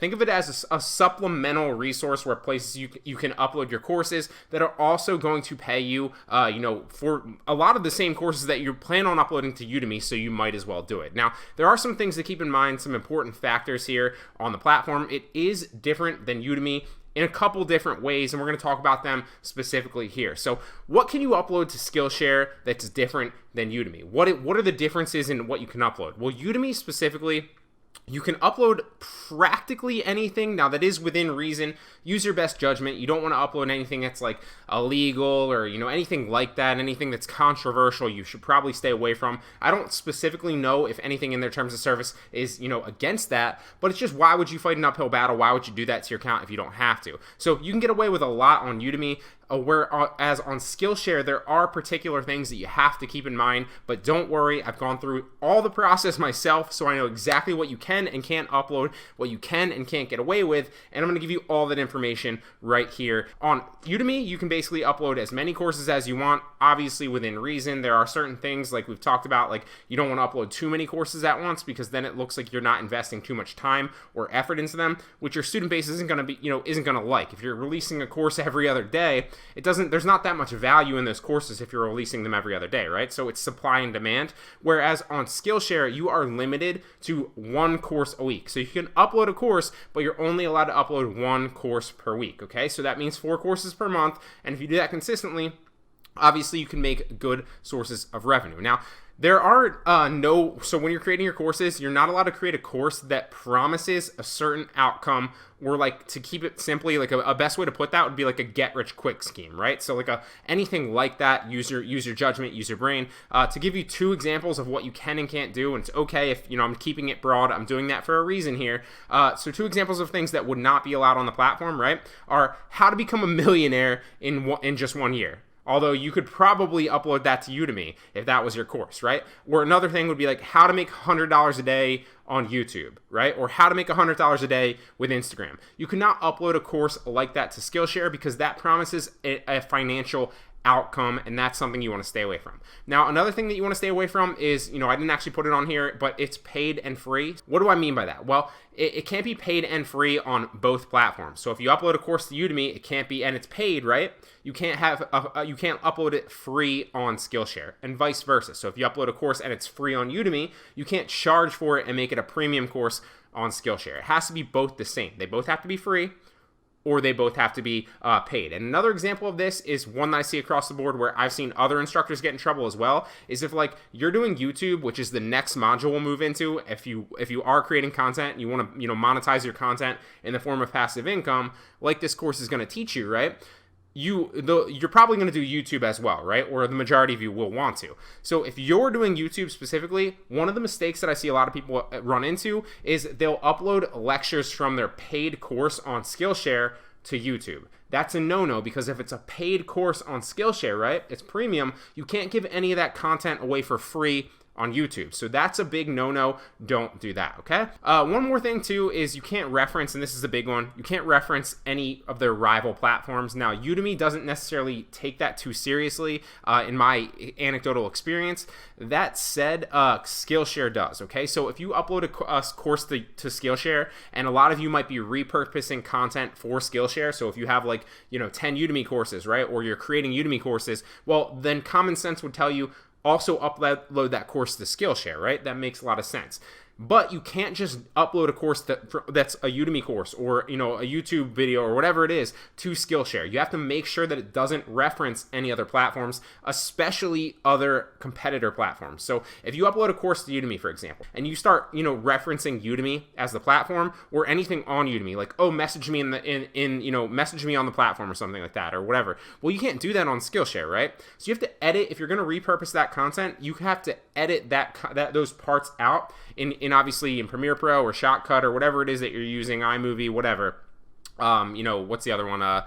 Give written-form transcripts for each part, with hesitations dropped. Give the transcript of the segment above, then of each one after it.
Think of it as a supplemental resource where places you can upload your courses that are also going to pay you, for a lot of the same courses that you plan on uploading to Udemy, so you might as well do it. Now, there are some things to keep in mind, some important factors here on the platform. It is different than Udemy in a couple different ways, and we're going to talk about them specifically here. So what can you upload to Skillshare that's different than Udemy? What are the differences in what you can upload? Well, Udemy specifically, you can upload practically anything. Now, that is within reason. Use your best judgment. You don't want to upload anything that's like illegal or, anything like that, anything that's controversial. You should probably stay away from. I don't specifically know if anything in their terms of service is, against that, but it's just, why would you fight an uphill battle? Why would you do that to your account if you don't have to? So you can get away with a lot on Udemy. Whereas on Skillshare, there are particular things that you have to keep in mind, but don't worry, I've gone through all the process myself, so I know exactly what you can and can't upload, what you can and can't get away with, and I'm going to give you all that information right here. On Udemy, you can basically upload as many courses as you want, obviously within reason. There are certain things, like we've talked about, like you don't want to upload too many courses at once, because then it looks like you're not investing too much time or effort into them, which your student base isn't going to like. If you're releasing a course every other day, there's not that much value in those courses if you're releasing them every other day, right? So it's supply and demand. Whereas on Skillshare, you are limited to one course a week. So you can upload a course, but you're only allowed to upload one course per week, okay? So that means 4 courses per month. And if you do that consistently, obviously you can make good sources of revenue. Now, there are so when you're creating your courses, you're not allowed to create a course that promises a certain outcome, or, like, to keep it simply, like a best way to put that would be like a get rich quick scheme, right? So like anything like that, use your judgment, use your brain. To give you 2 examples of what you can and can't do, and it's okay if, I'm keeping it broad, I'm doing that for a reason here. So 2 examples of things that would not be allowed on the platform, right, are how to become a millionaire in just 1 year. Although you could probably upload that to Udemy if that was your course, right? Or another thing would be like how to make $100 a day on YouTube, right? Or how to make $100 a day with Instagram. You cannot upload a course like that to Skillshare, because that promises a financial outcome, and that's something you want to stay away from. Now, another thing that you want to stay away from is, I didn't actually put it on here, but it's paid and free. What do I mean by that? Well, it can't be paid and free on both platforms. So if you upload a course to Udemy, it can't be, and it's paid, right? You can't you can't upload it free on Skillshare, and vice versa. So if you upload a course and it's free on Udemy, you can't charge for it and make it a premium course on Skillshare. It has to be both the same. They both have to be free, or they both have to be paid. And another example of this is one that I see across the board, where I've seen other instructors get in trouble as well, is if, like, you're doing YouTube, which is the next module we'll move into. If you are creating content and you want to monetize your content in the form of passive income, like this course is going to teach you, right? You're probably going to do YouTube as well, right? Or the majority of you will want to. So if you're doing YouTube specifically, one of the mistakes that I see a lot of people run into is they'll upload lectures from their paid course on Skillshare to YouTube. That's a no-no, because if it's a paid course on Skillshare, right, it's premium, you can't give any of that content away for free on YouTube. So that's a big no-no. Don't do that, okay? One more thing too is you can't reference, and this is a big one, you can't reference any of their rival platforms. Now, Udemy doesn't necessarily take that too seriously in my anecdotal experience. That said, Skillshare does, okay? So if you upload a course to Skillshare, and a lot of you might be repurposing content for Skillshare, so if you have 10 Udemy courses, right, or you're creating Udemy courses, well, then common sense would tell you also upload that course to Skillshare, right? That makes a lot of sense. But you can't just upload a course that's a Udemy course, or a YouTube video or whatever it is, to Skillshare. You have to make sure that it doesn't reference any other platforms, especially other competitor platforms. So if you upload a course to Udemy, for example, and you start referencing Udemy as the platform, or anything on Udemy, like, oh, message me message me on the platform or something like that, or whatever. Well, you can't do that on Skillshare, right? So you have to edit. If you're going to repurpose that content, you have to edit those parts out in obviously in Premiere Pro or Shotcut or whatever it is that you're using, iMovie, whatever. What's the other one? I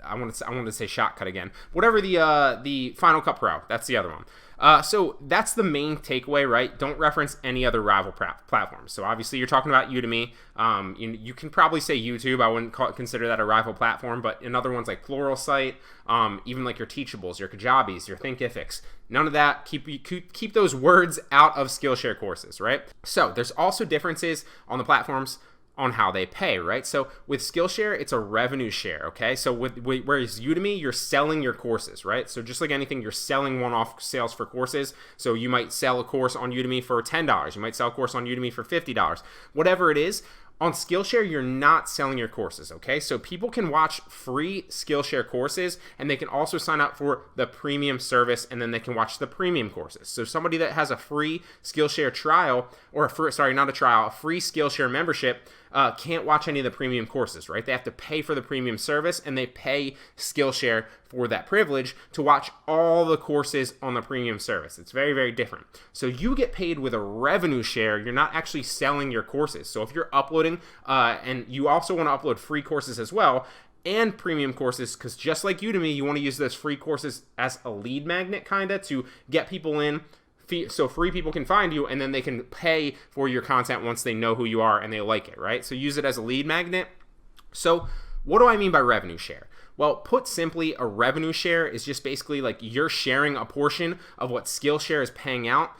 wanted to say Shotcut again. Whatever the Final Cut Pro, that's the other one. So that's the main takeaway, right? Don't reference any other rival platforms. So obviously you're talking about Udemy. You can probably say YouTube. I wouldn't consider that a rival platform, but in other ones like Pluralsight, even like your Teachables, your Kajabis, your Thinkifics, none of that. Keep those words out of Skillshare courses, right? So there's also differences on the platforms on how they pay, right? So with Skillshare, it's a revenue share, okay? So whereas Udemy, you're selling your courses, right? So just like anything, you're selling one-off sales for courses. So you might sell a course on Udemy for $10. You might sell a course on Udemy for $50. Whatever it is, on Skillshare, you're not selling your courses, okay? So people can watch free Skillshare courses, and they can also sign up for the premium service, and then they can watch the premium courses. So somebody that has a free Skillshare trial, or a free Skillshare membership, can't watch any of the premium courses, right? They have to pay for the premium service, and they pay Skillshare for that privilege to watch all the courses on the premium service. It's very, very different. So you get paid with a revenue share. You're not actually selling your courses. So if you're uploading, and you also want to upload free courses as well, and premium courses, because just like Udemy, you want to use those free courses as a lead magnet, kind of, to get people in, so free people can find you, and then they can pay for your content once they know who you are and they like it, right? So use it as a lead magnet. So what do I mean by revenue share? Well, put simply, a revenue share is just basically like you're sharing a portion of what Skillshare is paying out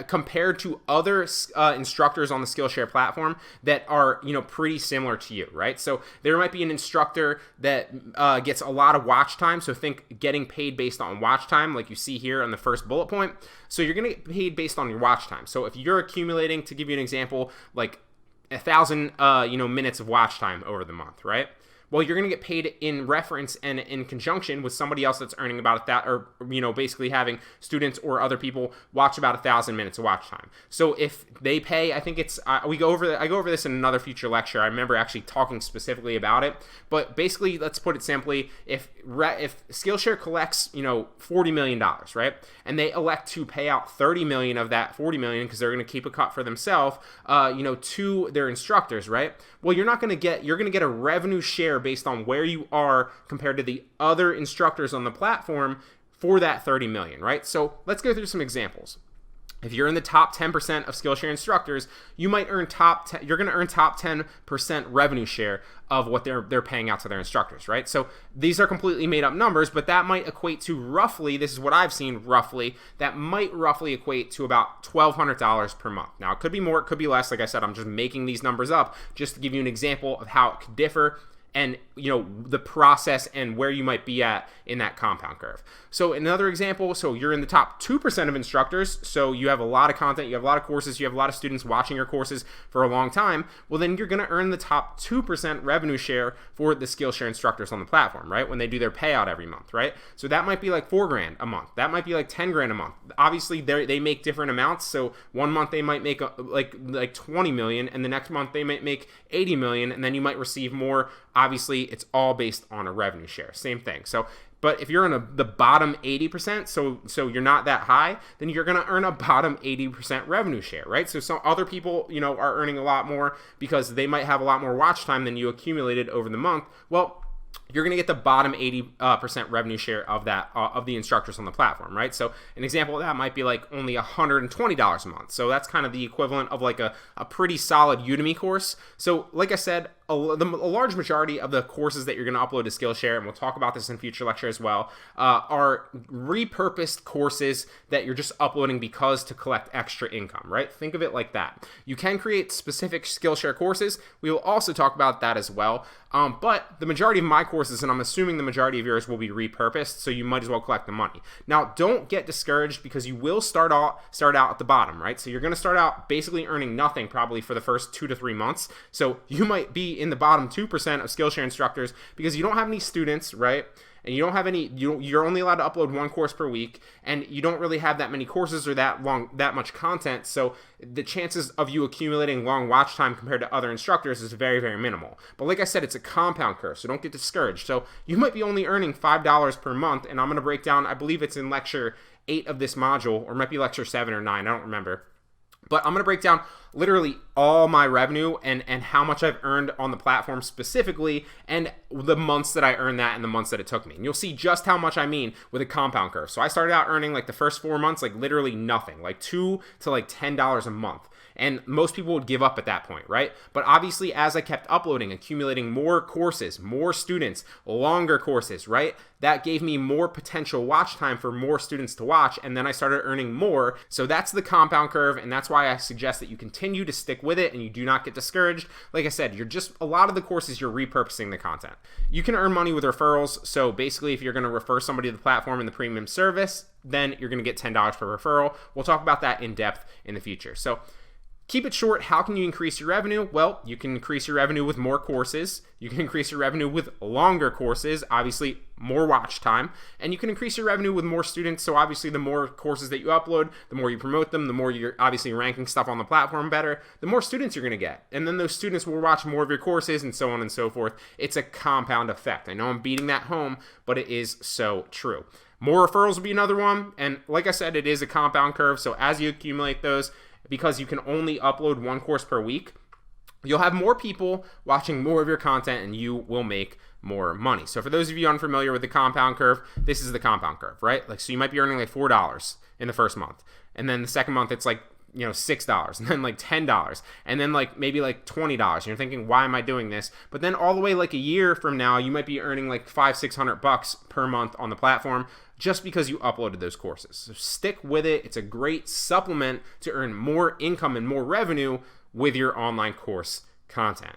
compared to other instructors on the Skillshare platform that are, pretty similar to you, right? So there might be an instructor that gets a lot of watch time. So think getting paid based on watch time, like you see here on the first bullet point. So you're going to get paid based on your watch time. So if you're accumulating, to give you an example, like 1,000, minutes of watch time over the month, right? Well, you're going to get paid in reference and in conjunction with somebody else that's earning about that, or basically having students or other people watch about 1,000 minutes of watch time. So if they pay, I think it's I go over this in another future lecture. I remember actually talking specifically about it. But basically, let's put it simply: if Skillshare collects $40 million, right, and they elect to pay out $30 million of that $40 million because they're going to keep a cut for themselves, to their instructors, right? Well, you're going to get a revenue share based on where you are compared to the other instructors on the platform for that $30 million, right? So let's go through some examples. If you're in the top 10% of Skillshare instructors, you're going to earn top 10% revenue share of what they're paying out to their instructors, right? So these are completely made up numbers, but that might equate to roughly, this is what I've seen roughly, that might roughly equate to about $1,200 per month. Now, it could be more, it could be less. Like I said, I'm just making these numbers up just to give you an example of how it could differ, and the process and where you might be at in that compound curve. So another example, so you're in the top 2% of instructors, so you have a lot of content, you have a lot of courses, you have a lot of students watching your courses for a long time. Well, then you're going to earn the top 2% revenue share for the Skillshare instructors on the platform, right? When they do their payout every month, right? So that might be like $4,000 a month. That might be like $10,000 a month. Obviously, they make different amounts. So one month they might make like 20 million, and the next month they might make 80 million, and then you might receive more. Obviously, it's all based on a revenue share. Same thing. So, but if you're in the bottom 80%, so you're not that high, then you're going to earn a bottom 80% revenue share, right? So some other people, are earning a lot more because they might have a lot more watch time than you accumulated over the month. Well, you're going to get the bottom 80% revenue share of that of the instructors on the platform, right? So an example of that might be like only $120 a month. So that's kind of the equivalent of like a pretty solid Udemy course. So like I said, a large majority of the courses that you're going to upload to Skillshare, and we'll talk about this in future lecture as well, are repurposed courses that you're just uploading because to collect extra income, right? Think of it like that. You can create specific Skillshare courses. We will also talk about that as well. But the majority of my courses, and I'm assuming the majority of yours, will be repurposed, so you might as well collect the money. Now, don't get discouraged because you will start out at the bottom, right? So you're going to start out basically earning nothing probably for the first 2 to 3 months. So you might be in the bottom 2% of Skillshare instructors because you don't have any students, right? And you don't have any, you're only allowed to upload one course per week, and you don't really have that many courses or that much content. So the chances of you accumulating long watch time compared to other instructors is very, very minimal. But like I said, it's a compound curve, so don't get discouraged. So you might be only earning $5 per month, and I'm going to break down, I believe it's in lecture 8 of this module, or it might be lecture 7 or 9, I don't remember. But I'm going to break down literally all my revenue and how much I've earned on the platform specifically, and the months that I earned that and the months that it took me. And you'll see just how much I mean with a compound curve. So I started out earning like the first 4 months, like literally nothing, like $2 to like $10 a month. And most people would give up at that point, right? But obviously, as I kept uploading, accumulating more courses, more students, longer courses, right? That gave me more potential watch time for more students to watch, and then I started earning more. So that's the compound curve, and that's why I suggest that you continue to stick with it and you do not get discouraged. Like I said, a lot of the courses, you're repurposing the content. You can earn money with referrals. So basically, if you're going to refer somebody to the platform in the premium service, then you're going to get $10 per referral. We'll talk about that in depth in the future. So keep it short. How can you increase your revenue? Well, you can increase your revenue with more courses. You can increase your revenue with longer courses, obviously more watch time, and you can increase your revenue with more students. So obviously the more courses that you upload, the more you promote them, the more you're obviously ranking stuff on the platform better, the more students you're going to get. And then those students will watch more of your courses and so on and so forth. It's a compound effect. I know I'm beating that home, but it is so true. More referrals will be another one. And like I said, it is a compound curve. So as you accumulate those, because you can only upload one course per week, you'll have more people watching more of your content and you will make more money. So for those of you unfamiliar with the compound curve, this is the compound curve, right? Like, so you might be earning like $4 in the first month. And then the second month, it's like, $6, and then like $10, and then like maybe like $20. And you're thinking, why am I doing this? But then all the way like a year from now, you might be earning like $500-600 per month on the platform just because you uploaded those courses. So stick with it. It's a great supplement to earn more income and more revenue with your online course content.